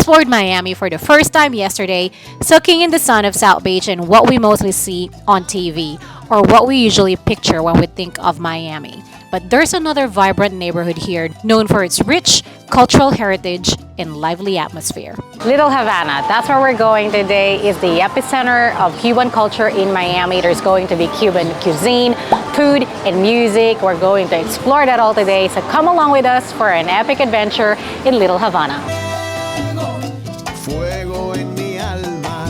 explored Miami for the first time yesterday, soaking in the sun of South Beach and what we mostly see on TV, or what we usually picture when we think of Miami. But there's another vibrant neighborhood here known for its rich cultural heritage and lively atmosphere. Little Havana, that's where we're going today. Is the epicenter of Cuban culture in Miami. There's going to be Cuban cuisine, food, and music. We're going to explore that all today, so come along with us for an epic adventure in Little Havana. Fuego en mi alma,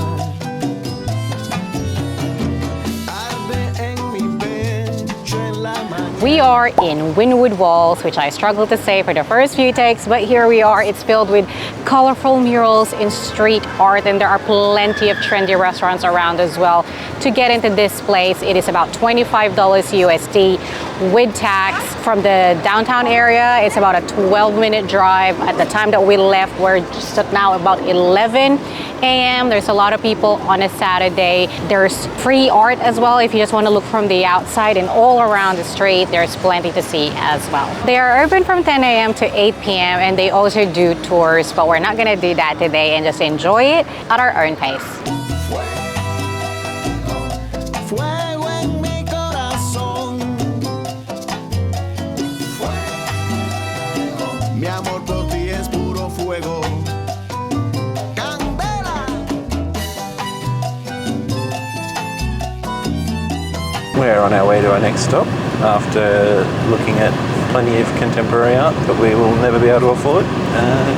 arde en mi pecho en la mañana. We are in Wynwood Walls, which I struggled to say for the first few takes, but here we are. It's filled with colorful murals in street art, and there are plenty of trendy restaurants around as well. To get into this place, it is about $25 USD with tax. From the downtown area, it's about a 12-minute drive. At the time that we left, we're just now about 11 a.m. There's a lot of people on a Saturday. There's free art as well if you just want to look from the outside, and all around the street there's plenty to see as well. They are open from 10 a.m. to 8 p.m. and they also do tours, but we're not going to do that today and just enjoy it at our own pace. Fuego en mi corazón. Fuego. Mi amor por ti es puro fuego. Candela. We're on our way to our next stop after looking at plenty of contemporary art that we will never be able to afford.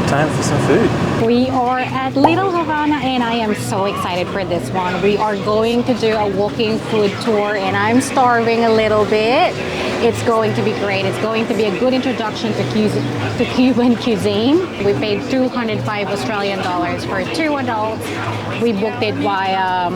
Time for some food. We are at Little Havana and I am so excited for this one. We are going to do a walking food tour and I'm starving a little bit. It's going to be great. It's going to be a good introduction to Cuban cuisine. We paid 205 Australian dollars for 2 adults. We booked it via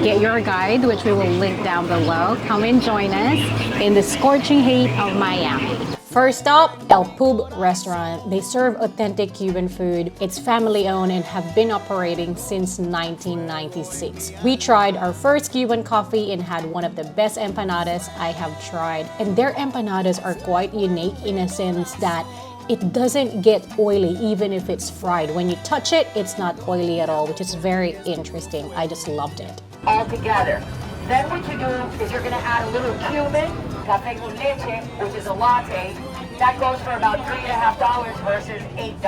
Get Your Guide, which we will link down below. Come and join us in the scorching heat of Miami. First up, El Pub restaurant. They serve authentic Cuban food. It's family owned and have been operating since 1996. We tried our first Cuban coffee and had one of the best empanadas I have tried. And their empanadas are quite unique in a sense that it doesn't get oily even if it's fried. When you touch it, it's not oily at all, which is very interesting. I just loved it. All together. Then what you do is you're going to add a little Cuban, café con leche, which is a latte. That goes for about $3.50 versus $8.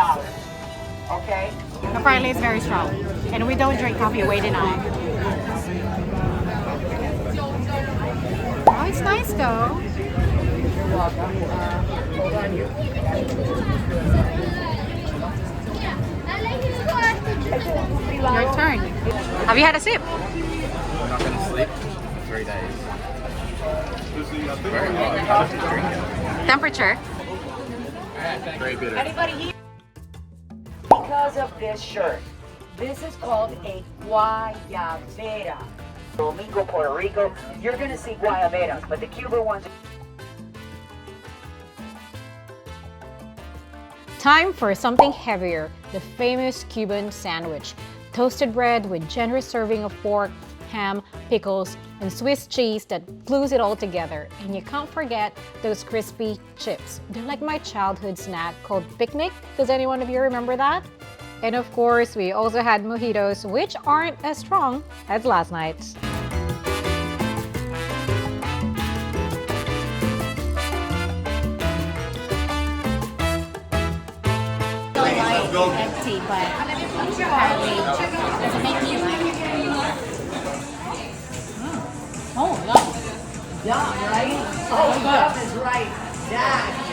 Okay? Apparently it's very strong. And we don't drink coffee way enough. Oh, it's nice though. You're welcome. Hold on you. Your turn. Have you had a sip? I'm not going to sleep for 3 days. Very hot. Just drink it. Temperature? Very bitter. Anybody here? Because of this shirt. This is called a guayabera. Domingo, Puerto Rico, you're going to see guayaberas, but the Cuban ones. Time for something heavier, the famous Cuban sandwich. Toasted bread with generous serving of pork, ham, pickles, and Swiss cheese that glues it all together. And you can't forget those crispy chips. They're like my childhood snack called picnic. Does anyone of you remember that? And of course, we also had mojitos, which aren't as strong as last night's. Empty, but apparently doesn't make me like it. Oh, Yeah, right? Oh, love is right. Yeah.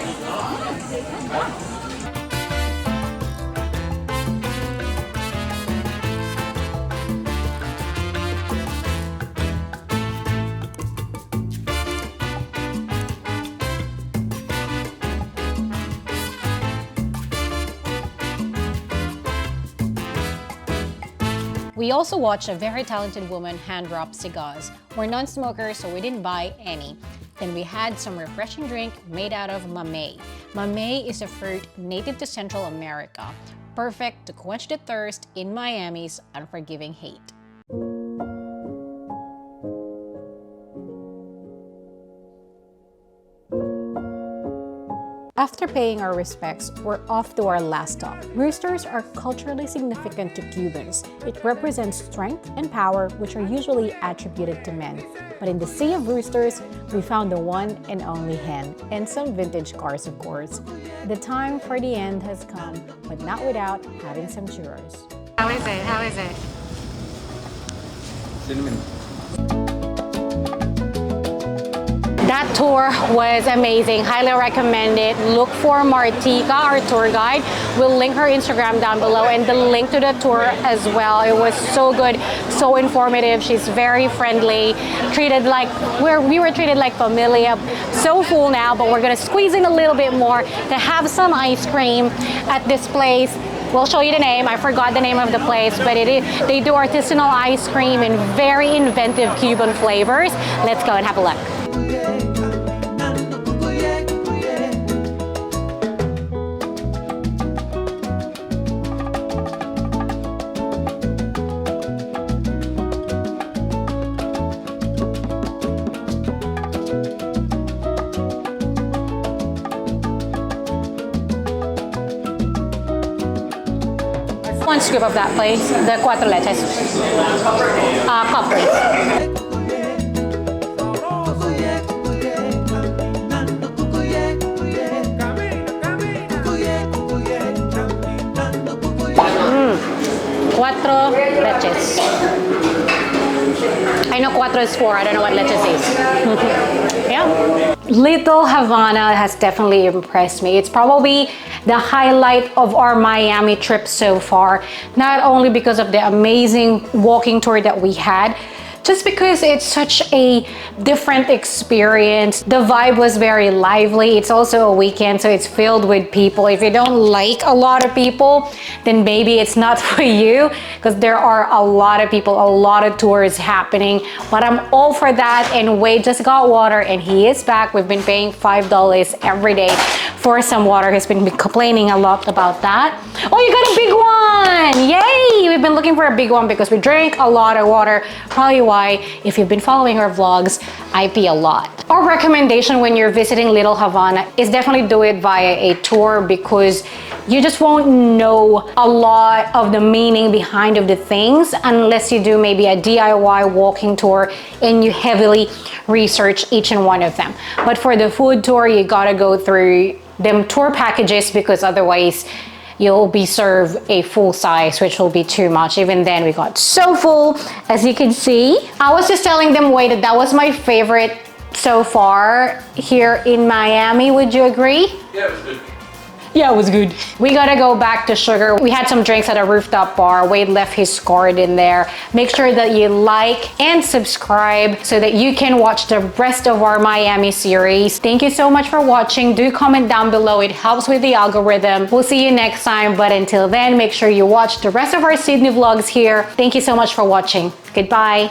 we also watched a very talented woman hand drop cigars. We're non-smokers, so we didn't buy any. Then we had some refreshing drink made out of mamey. Mamey is a fruit native to Central America, perfect to quench the thirst in Miami's unforgiving heat. After paying our respects, we're off to our last stop. Roosters are culturally significant to Cubans. It represents strength and power, which are usually attributed to men. But in the sea of roosters, we found the one and only hen, and some vintage cars, of course. The time for the end has come, but not without having some churros. How is it? How is it? Cinnamon. That tour was amazing. Highly recommend it. Look for Martika, our tour guide. We'll link her Instagram down below and the link to the tour as well. It was so good, so informative. She's very friendly. We were treated like familia. So full now, but we're gonna squeeze in a little bit more to have some ice cream at this place. We'll show you the name. I forgot the name of the place, but they do artisanal ice cream in very inventive Cuban flavors. Let's go and have a look. One scoop of that, please. The cuatro leches. Cup, please. Cuatro leches. I know cuatro is 4. I don't know what leches is. Yeah. Little Havana has definitely impressed me. It's probably the highlight of our Miami trip so far. Not only because of the amazing walking tour that we had, just because it's such a different experience. The vibe was very lively. It's also a weekend, so it's filled with people. If you don't like a lot of people, then maybe it's not for you, because there are a lot of people, a lot of tours happening. But I'm all for that, and Wade just got water and he is back. We've been paying $5 every day for some water. He's been complaining a lot about that. Oh, you got a big one! Yay! We've been looking for a big one because we drank a lot of water. Probably why, if you've been following our vlogs, I pee a lot. Our recommendation when you're visiting Little Havana is definitely do it via a tour, because you just won't know a lot of the meaning behind of the things unless you do maybe a DIY walking tour and you heavily research each and one of them. But for the food tour, you gotta go through them tour packages, because otherwise you'll be served a full size, which will be too much. Even then, we got so full, as you can see. I was just telling them, Wade, that was my favorite so far here in Miami. Would you agree? Yeah, it was good. Yeah, it was good. We gotta go back to sugar. We had some drinks at a rooftop bar. Wade left his card in there. Make sure that you like and subscribe so that you can watch the rest of our Miami series. Thank you so much for watching. Do comment down below. It helps with the algorithm. We'll see you next time. But until then, make sure you watch the rest of our Sydney vlogs here. Thank you so much for watching. Goodbye.